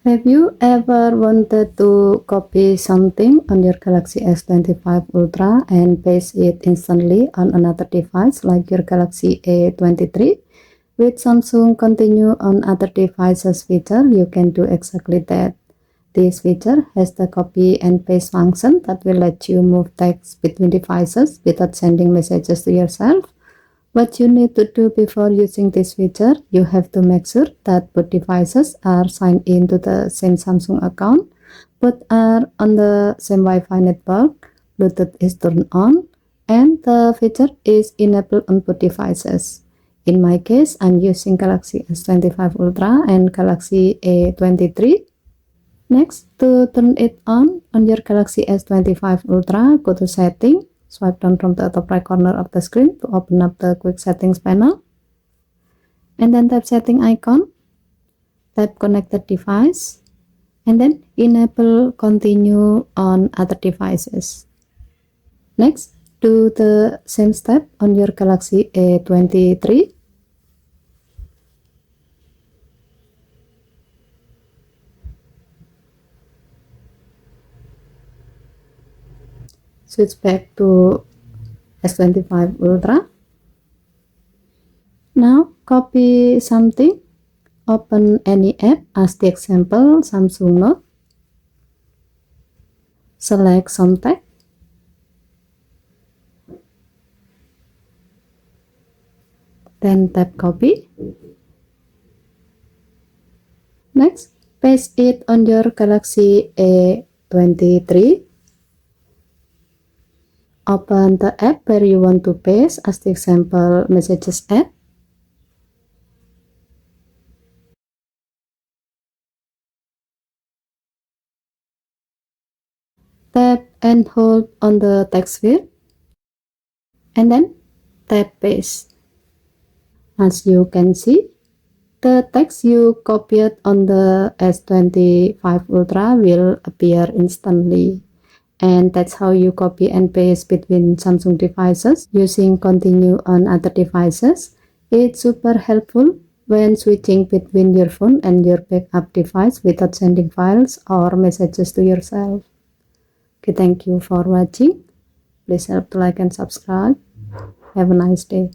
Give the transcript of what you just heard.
Have you ever wanted to copy something on your Galaxy S25 Ultra and paste it instantly on another device like your Galaxy A23? With Samsung Continue on Other Devices feature, you can do exactly that. This feature has the copy and paste function that will let you move text between devices without sending messages to yourself. What you need to do before using this feature, you have to make sure that both devices are signed in to the same Samsung account, both are on the same Wi-Fi network, Bluetooth is turned on, and the feature is enabled on both devices. In my case, I'm using Galaxy S25 Ultra and Galaxy A23. Next, to turn it on your Galaxy S25 Ultra, go to Setting, swipe down from the top right corner of the screen to open up the Quick Settings panel, and then tap Setting icon, tap Connected Device, and then enable Continue on Other Devices. Next, do the same step on your Galaxy A23. Switch back to S25 Ultra. Now copy something, open any app as the example Samsung Note, select some text, then tap copy. Next, paste it on your Galaxy A23. Open the app where you want to paste as the example Messages app. Tap and hold on the text field, and then tap paste. As you can see, the text you copied on the S25 Ultra will appear instantly. And that's how you copy and paste between Samsung devices using Continue on Other Devices. It's super helpful when switching between your phone and your backup device without sending files or messages to yourself. Okay, thank you for watching. Please help to like and subscribe. Have a nice day.